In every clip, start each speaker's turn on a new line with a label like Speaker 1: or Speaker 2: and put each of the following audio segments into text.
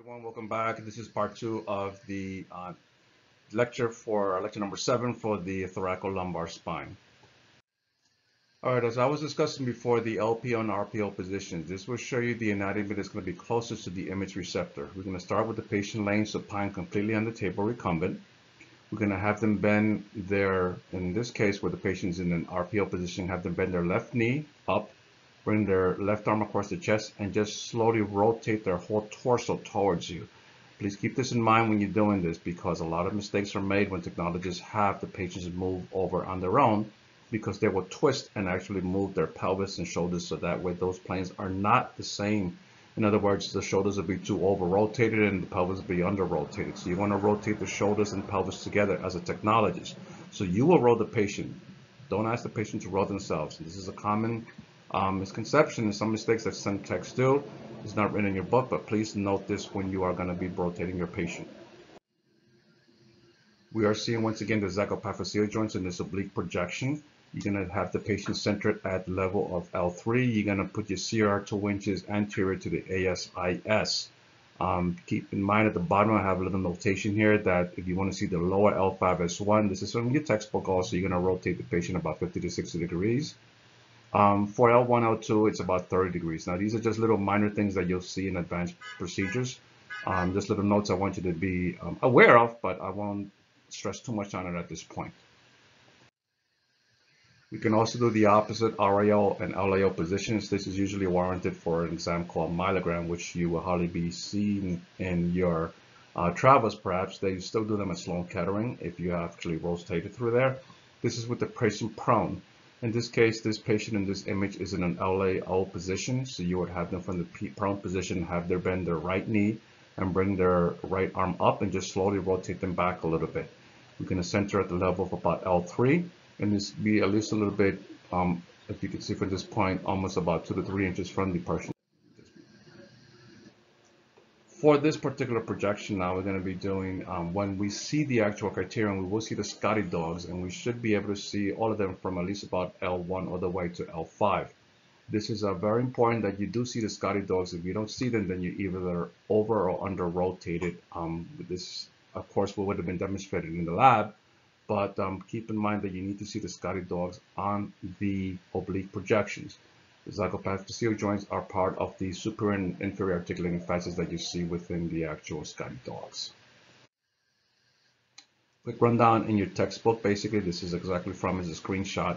Speaker 1: Everyone, welcome back. This is part two of the lecture number 7 for the thoraco-lumbar spine. All right, as I was discussing before, the LPO and RPO positions, this will show you the anatomy that's going to be closest to the image receptor. We're going to start with the patient laying supine completely on the table recumbent. We're going to have them bend in this case where the patient's in an RPO position, have them bend their left knee up, bring their left arm across the chest, and just slowly rotate their whole torso towards you. Please keep this in mind when you're doing this, because a lot of mistakes are made when technologists have the patients move over on their own, because they will twist and actually move their pelvis and shoulders so that way those planes are not the same. In other words, the shoulders will be too over rotated and the pelvis will be under rotated. So you want to rotate the shoulders and pelvis together as a technologist. So you will roll the patient. Don't ask the patient to roll themselves. This is a common misconception and some mistakes that some techs do. It's not written in your book, but please note this when you are going to be rotating your patient. We are seeing once again the zygopathocele joints in this oblique projection. You're going to have the patient centered at the level of L3. You're going to put your CR 2 inches anterior to the ASIS. Keep in mind at the bottom I have a little notation here that if you want to see the lower L5S1, this is from your textbook also, you're going to rotate the patient about 50 to 60 degrees. For L1, L2, it's about 30 degrees. Now, these are just little minor things that you'll see in advanced procedures. Just little notes I want you to be aware of, but I won't stress too much on it at this point. We can also do the opposite RAO and LAO positions. This is usually warranted for an exam called myelogram, which you will hardly be seeing in your travels perhaps. They still do them at Sloan Kettering if you actually rotated through there. This is with the patient prone. In this case, this patient in this image is in an LAO position, so you would have them from the prone position, have them bend their right knee and bring their right arm up and just slowly rotate them back a little bit. We're going to center at the level of about L3, and this be at least a little bit, if you can see from this point, almost about 2 to 3 inches from the person. For this particular projection now, we're going to be doing, when we see the actual criterion, we will see the Scotty dogs, and we should be able to see all of them from at least about L1 all the way to L5. This is very important that you do see the Scotty dogs. If you don't see them, then you're either over or under rotated. This, of course, would have been demonstrated in the lab, but keep in mind that you need to see the Scotty dogs on the oblique projections. The zygopathocele joints are part of the superior and inferior articulating facets that you see within the actual Scotty dogs. Quick rundown in your textbook. Basically, this is exactly from as a screenshot.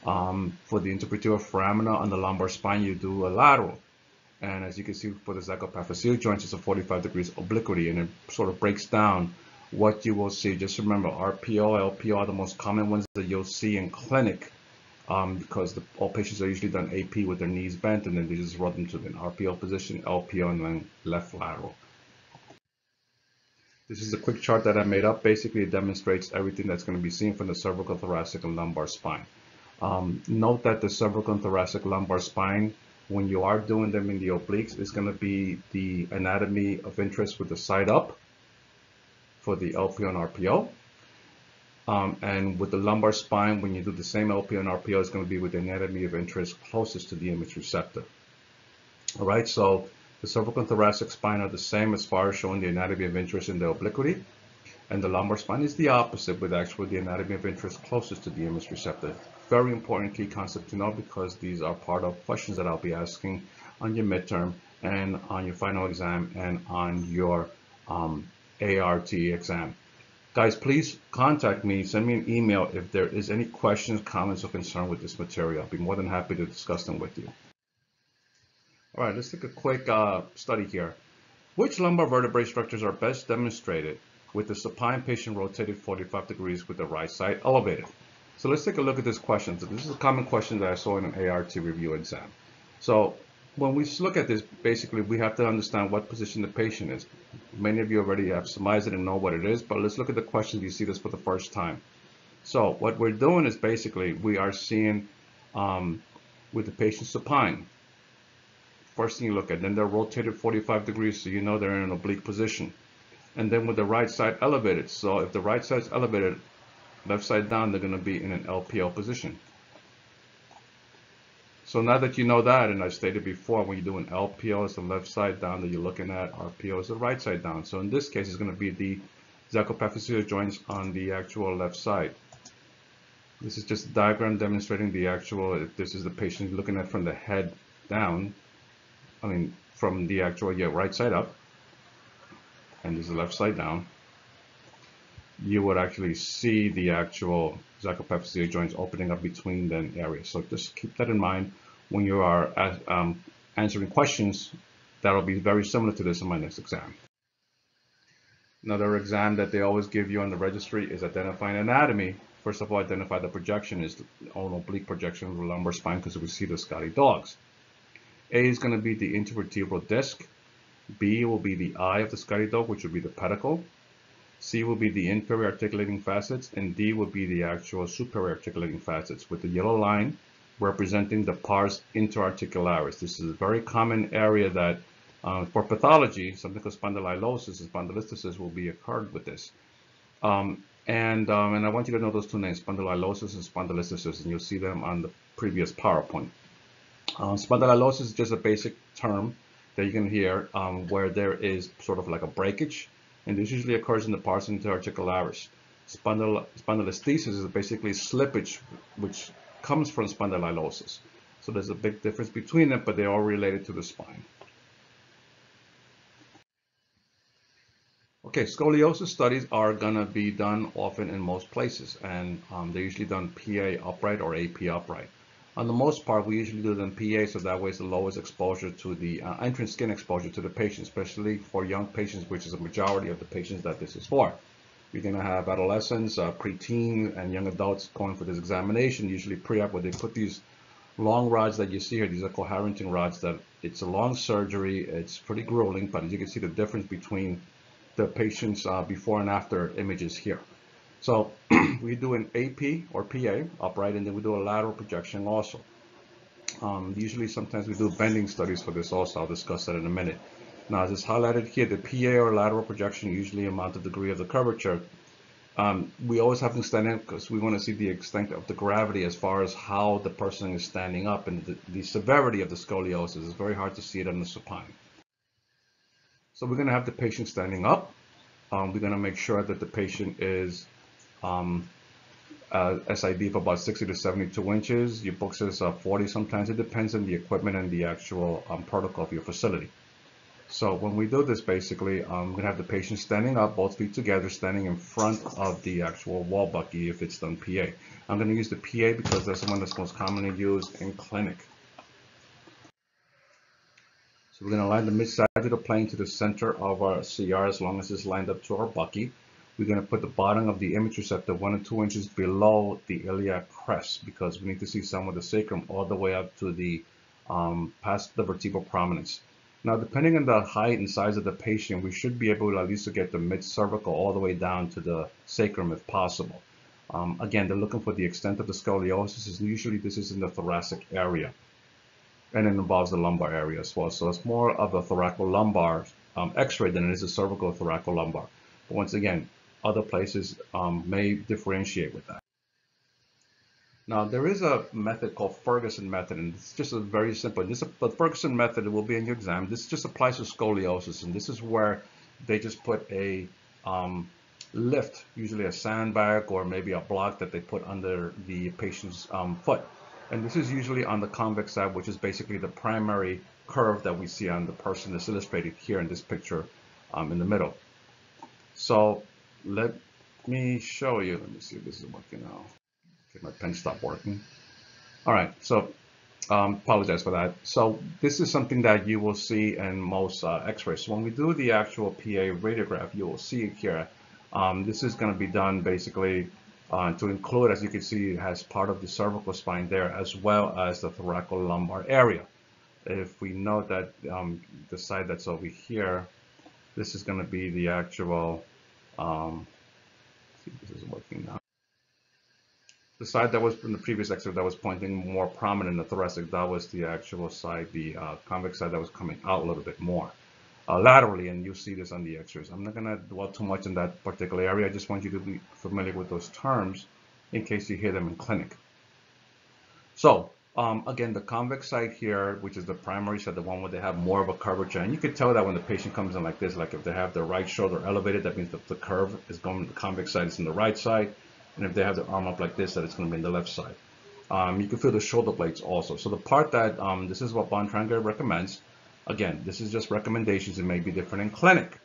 Speaker 1: For the interpretive foramina on the lumbar spine, you do a lateral. And as you can see for the zygopathocele joints, it's a 45 degrees obliquity, and it sort of breaks down what you will see. Just remember, RPO, LPO are the most common ones that you'll see in clinic. Because all patients are usually done AP with their knees bent, and then they just roll them to an RPO position, LPO, and then left lateral. This is a quick chart that I made up. Basically, it demonstrates everything that's going to be seen from the cervical, thoracic, and lumbar spine. Note that the cervical and thoracic lumbar spine, when you are doing them in the obliques, is going to be the anatomy of interest with the side up for the LPO and RPO. And with the lumbar spine, when you do the same LPO and RPO, it's going to be with the anatomy of interest closest to the image receptor. All right, so the cervical and thoracic spine are the same as far as showing the anatomy of interest in the obliquity. And the lumbar spine is the opposite, with actually the anatomy of interest closest to the image receptor. Very important key concept to know, because these are part of questions that I'll be asking on your midterm and on your final exam and on your ART exam. Guys, please contact me, send me an email if there is any questions, comments, or concern with this material. I'll be more than happy to discuss them with you. All right, let's take a quick study here. Which lumbar vertebrae structures are best demonstrated with the supine patient rotated 45 degrees with the right side elevated? So let's take a look at this question. So this is a common question that I saw in an ART review exam. So when we look at this, basically, we have to understand what position the patient is. Many of you already have surmised it and know what it is, but let's look at the question. You see this for the first time. So what we're doing is basically we are seeing with the patient supine. First thing you look at, then they're rotated 45 degrees, so you know they're in an oblique position. And then with the right side elevated. So if the right side is elevated, left side down, they're going to be in an LPO position. So now that you know that, and I stated before, when you do an LPO, it's the left side down that you're looking at. RPO is the right side down. So in this case, it's going to be the zacopaphyseal joints on the actual left side. This is just a diagram demonstrating the actual, if this is the patient looking at from the head down, I mean, from the actual right side up, and this is the left side down, you would actually see the actual zacopaphyseal joints opening up between them areas. So just keep that in mind when you are answering questions. That'll be very similar to this in my next exam. Another exam that they always give you on the registry is identifying anatomy. First of all, identify the projection is on oblique projection of the lumbar spine, because we see the Scotty dogs. A is going to be the intervertebral disc. B will be the eye of the Scotty dog, which will be the pedicle. C will be the inferior articulating facets, and D will be the actual superior articulating facets, with the yellow line representing the pars interarticularis. This is a very common area that for pathology, something called spondylolysis and spondylolisthesis will be occurred with this. And I want you to know those two names, spondylolysis and spondylolisthesis, and you'll see them on the previous PowerPoint. Spondylolysis is just a basic term that you can hear where there is sort of like a breakage, and this usually occurs in the pars interarticularis. Spondylolisthesis is basically slippage, which comes from spondylolysis. So there's a big difference between them, but they're all related to the spine. Okay, scoliosis studies are going to be done often in most places, and they're usually done PA upright or AP upright. On the most part, we usually do them PA, so that way it's the lowest exposure to the entrance skin exposure to the patient, especially for young patients, which is a majority of the patients that this is for. You're going to have adolescents, preteen, and young adults going for this examination, usually pre-op, where they put these long rods that you see here. These are coherenting rods that it's a long surgery. It's pretty grueling, but as you can see the difference between the patient's before and after images here. So we do an AP or PA upright, and then we do a lateral projection also. Usually sometimes we do bending studies for this also. I'll discuss that in a minute. Now, as it's highlighted here, the PA or lateral projection usually amount the degree of the curvature. We always have to stand in because we want to see the extent of the gravity as far as how the person is standing up, and the severity of the scoliosis. It's very hard to see it on the supine. So we're going to have the patient standing up. We're going to make sure that the patient is SID for about 60 to 72 inches. Your book says 40 sometimes. It depends on the equipment and the actual protocol of your facility. So when we do this, basically, we're going to have the patient standing up, both feet together, standing in front of the actual wall bucky if it's done PA. I'm going to use the PA because that's the one that's most commonly used in clinic. So we're going to line the mid-sagittal plane to the center of our CR as long as it's lined up to our bucky. We're going to put the bottom of the image receptor 1 or 2 inches below the iliac crest, because we need to see some of the sacrum all the way up to the past the vertebral prominence. Now, depending on the height and size of the patient, we should be able to at least get the mid-cervical all the way down to the sacrum if possible. Again, they're looking for the extent of the scoliosis. Usually this is in the thoracic area, and it involves the lumbar area as well. So it's more of a thoraco-lumbar x-ray than it is a cervical thoraco-lumbar. But once again, other places may differentiate with that. Now, there is a method called Ferguson method, and it's just a very simple. The Ferguson method will be in your exam. This just applies to scoliosis, and this is where they just put a lift, usually a sandbag or maybe a block that they put under the patient's foot. And this is usually on the convex side, which is basically the primary curve that we see on the person that's illustrated here in this picture in the middle. So let me show you. Let me see if this is working now. Okay, my pen stopped working. All right, so apologize for that. So this is something that you will see in most x-rays. So when we do the actual PA radiograph, you will see it here. This is going to be done basically to include, as you can see, it has part of the cervical spine there as well as the thoraco-lumbar area. If we note that the side that's over here, this is going to be the actual, see if this is working now. The side that was in the previous x-ray that was pointing more prominent in the thoracic, that was the actual side, the convex side that was coming out a little bit more laterally, and you see this on the x-rays. I'm not going to dwell too much in that particular area. I just want you to be familiar with those terms in case you hear them in clinic. So Again, the convex side here, which is the primary side, the one where they have more of a curvature, and you can tell that when the patient comes in like this, like if they have their right shoulder elevated, that means that the curve is going, the convex side is in the right side, and if they have their arm up like this, that it's going to be in the left side. You can feel the shoulder blades also. So the part that, this is what Bontranger recommends. Again, this is just recommendations. It may be different in clinic.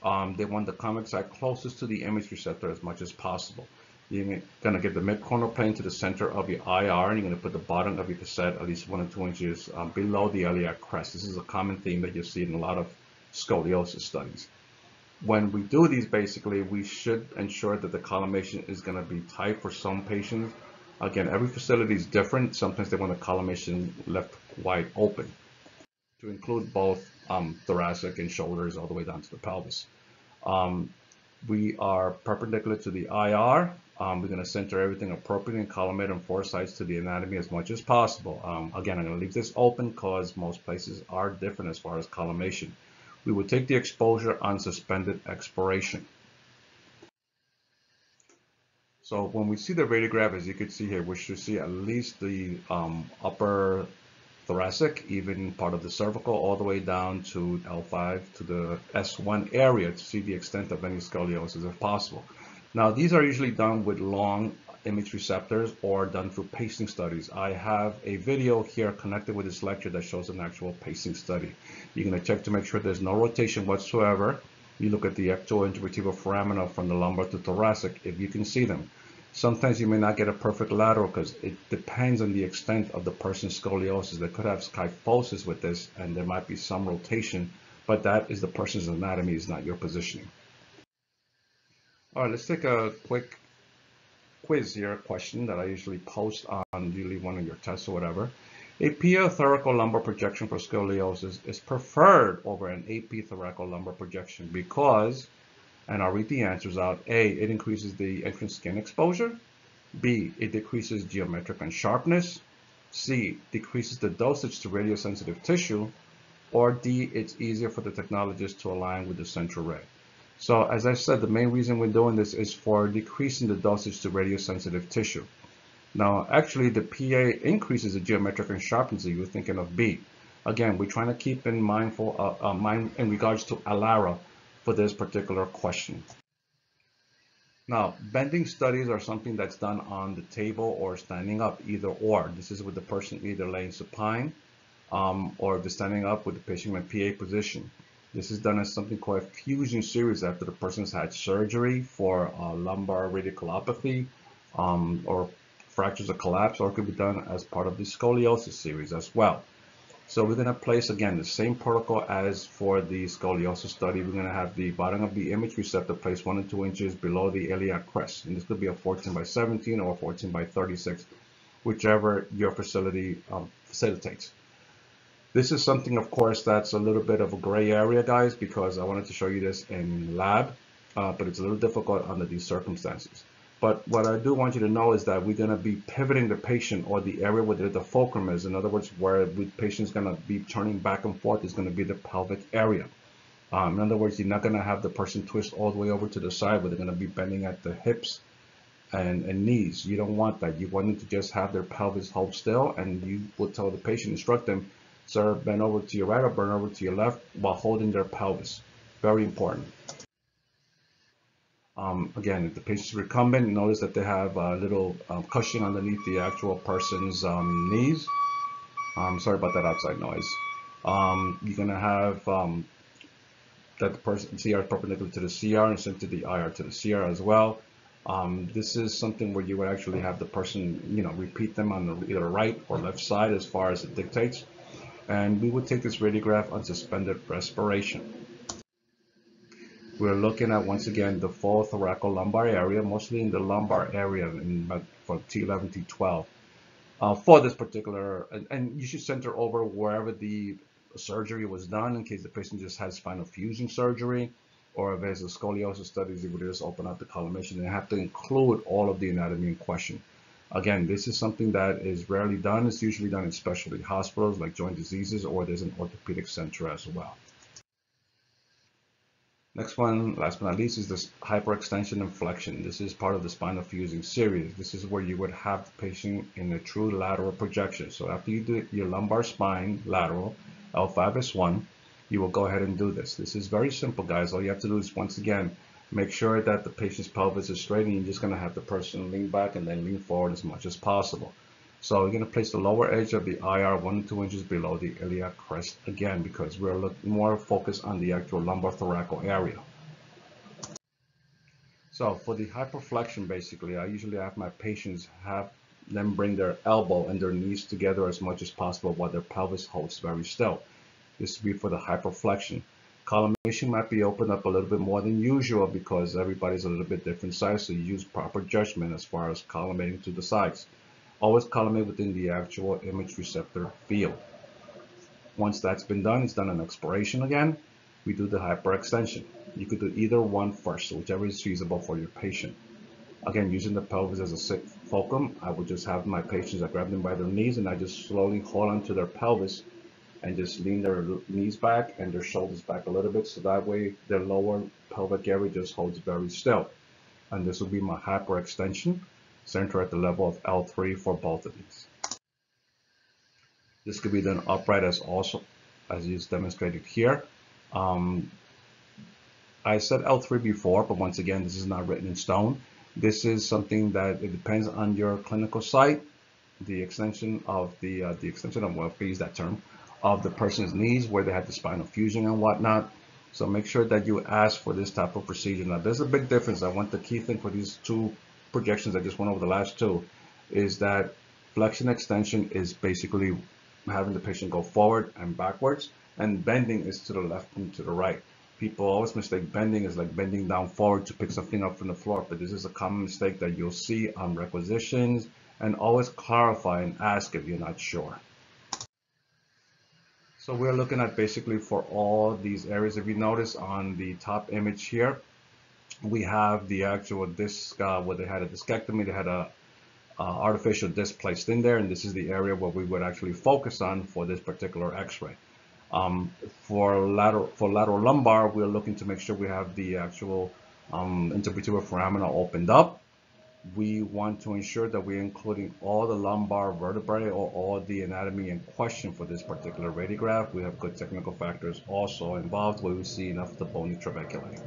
Speaker 1: They want the convex side closest to the image receptor as much as possible. You're going to get the mid-corner plane to the center of your IR, and you're going to put the bottom of your cassette at least 1 or 2 inches below the iliac crest. This is a common theme that you see in a lot of scoliosis studies. When we do these, basically, we should ensure that the collimation is going to be tight for some patients. Again, every facility is different. Sometimes they want the collimation left wide open to include both thoracic and shoulders all the way down to the pelvis. We are perpendicular to the IR. We're going to center everything appropriately and collimate on 4 sides to the anatomy as much as possible. Again, I'm going to leave this open because most places are different as far as collimation. We will take the exposure on suspended expiration. So when we see the radiograph, as you can see here, we should see at least the upper thoracic, even part of the cervical, all the way down to L5 to the S1 area to see the extent of any scoliosis if possible. Now, these are usually done with long image receptors or done through pacing studies. I have a video here connected with this lecture that shows an actual pacing study. You're going to check to make sure there's no rotation whatsoever. You look at the ecto intervertebral foramina from the lumbar to thoracic, if you can see them. Sometimes you may not get a perfect lateral because it depends on the extent of the person's scoliosis. They could have kyphosis with this, and there might be some rotation, but that is the person's anatomy, is not your positioning. All right, let's take a quick quiz here, question that I usually post on usually one of your tests or whatever. A PA thoraco-lumbar projection for scoliosis is preferred over an AP thoraco-lumbar projection because, and I'll read the answers out. A, it increases the entrance skin exposure. B, it decreases geometric unsharpness. C, decreases the dosage to radiosensitive tissue. Or D, it's easier for the technologist to align with the central ray. So as I said, the main reason we're doing this is for decreasing the dosage to radiosensitive tissue. Now, actually, the PA increases the geometric unsharpness. You're thinking of B. Again, we're trying to keep in mind in regards to ALARA for this particular question. Now, bending studies are something that's done on the table or standing up, either or. This is with the person either laying supine or they're standing up with the patient in a PA position. This is done as something called a fusion series after the person's had surgery for lumbar radiculopathy or fractures or collapse, or it could be done as part of the scoliosis series as well. So we're going to place, again, the same protocol as for the scoliosis study. We're going to have the bottom of the image receptor placed 1 or 2 inches below the iliac crest. And this could be a 14 by 17 or 14 by 36, whichever your facility facilitates. This is something, of course, that's a little bit of a gray area, guys, because I wanted to show you this in lab, but it's a little difficult under these circumstances. But what I do want you to know is that we're going to be pivoting the patient or the area where the fulcrum is. In other words, where the patient's going to be turning back and forth is going to be the pelvic area. In other words, you're not going to have the person twist all the way over to the side where they're going to be bending at the hips and knees. You don't want that. You want them to just have their pelvis hold still, and you will tell the patient, instruct them, sir, bend over to your right or bend over to your left while holding their pelvis. Very important. Again, if the patient's recumbent, notice that they have a little cushion underneath the actual person's knees. Sorry about that outside noise. You're going to have that the person CR is perpendicular to the CR and sent to the IR to the CR as well. This is something where you would actually have the person, repeat them on the either right or left side as far as it dictates. And we would take this radiograph on suspended respiration. We're looking at, once again, the full thoraco-lumbar area, mostly in the lumbar area for T11, T12. For this particular, and you should center over wherever the surgery was done in case the patient just has spinal fusion surgery, or if there's a scoliosis studies, you would just open up the collimation and have to include all of the anatomy in question. Again, this is something that is rarely done. It's usually done in specialty hospitals like joint diseases, or there's an orthopedic center as well. Next one, last but not least, is this hyperextension and flexion. This is part of the spinal fusing series. This is where you would have the patient in a true lateral projection. So after you do your lumbar spine lateral, L5S1, you will go ahead and do this. This is very simple, guys. All you have to do is, once again, make sure that the patient's pelvis is straight, and you're just going to have the person lean back and then lean forward as much as possible. So you're going to place the lower edge of the IR 1 to 2 inches below the iliac crest again, because we're more focused on the actual lumbar thoracal area. So for the hyperflexion, basically, I usually have my patients have them bring their elbow and their knees together as much as possible while their pelvis holds very still. This would be for the hyperflexion. Collimation might be opened up a little bit more than usual because everybody's a little bit different size, so you use proper judgment as far as collimating to the sides. Always collimate within the actual image receptor field. Once that's been done, it's done an exploration again. We do the hyperextension. You could do either one first, whichever is feasible for your patient. Again, using the pelvis as a fulcrum, I would just have my patients, I grab them by their knees and I just slowly hold onto their pelvis and just lean their knees back and their shoulders back a little bit, so that way their lower pelvic area just holds very still. And this will be my hyperextension, center at the level of L3 for both of these. This could be done upright as is demonstrated here. I said L3 before, but once again, this is not written in stone. This is something that it depends on your clinical site, the extension of well, if I use that term, of the person's knees, where they had the spinal fusion and whatnot. So make sure that you ask for this type of procedure. Now, there's a big difference. I want the key thing for these two projections I just went over, the last two, is that flexion extension is basically having the patient go forward and backwards, and bending is to the left and to the right. People always mistake bending as like bending down forward to pick something up from the floor, but this is a common mistake that you'll see on requisitions, and always clarify and ask if you're not sure. So we're looking at basically for all these areas. If you notice on the top image here, we have the actual disc where they had a discectomy, they had a artificial disc placed in there, and this is the area where we would actually focus on for this particular x-ray. For lateral lumbar, we're looking to make sure we have the actual intervertebral foramina opened up. We want to ensure that we're including all the lumbar vertebrae or all the anatomy in question for this particular radiograph. We have good technical factors also involved where we see enough of the bony trabeculae.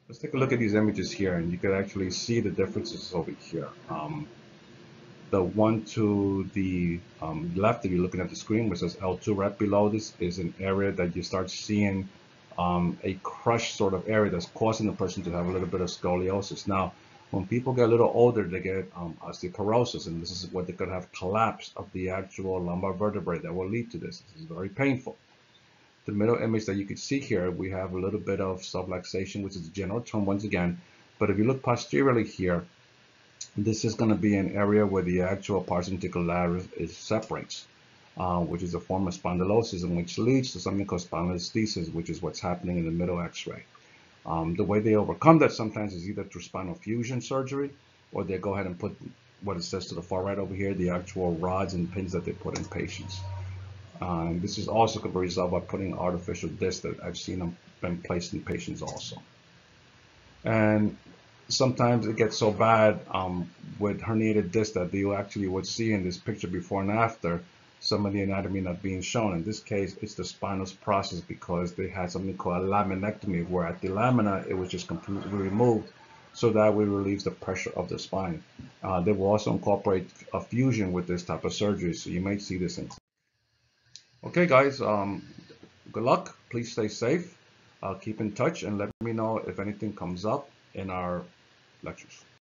Speaker 1: Let's take a look at these images here, and you can actually see the differences over here. The one to the left, if you're looking at the screen, which says L2 right below this, is an area that you start seeing a crushed sort of area that's causing the person to have a little bit of scoliosis. Now, when people get a little older, they get osteoporosis, and this is what they could have collapse of the actual lumbar vertebrae that will lead to this. This is very painful. The middle image that you can see here, we have a little bit of subluxation, which is a general term once again. But if you look posteriorly here, this is going to be an area where the actual pars ventricularis is separates, which is a form of spondylosis, and which leads to something called spondylolisthesis, which is what's happening in the middle x-ray. The way they overcome that sometimes is either through spinal fusion surgery, or they go ahead and put what it says to the far right over here, the actual rods and pins that they put in patients. This is also going to be resolved by putting artificial discs that I've seen them been placed in patients also. And sometimes it gets so bad with herniated discs that you actually would see in this picture before and after some of the anatomy not being shown. In this case, it's the spinous process because they had something called a laminectomy, where at the lamina it was just completely removed, so that we relieves the pressure of the spine. They will also incorporate a fusion with this type of surgery, so you may see this in. Okay, guys, good luck. Please stay safe. Keep in touch and let me know if anything comes up in our lectures.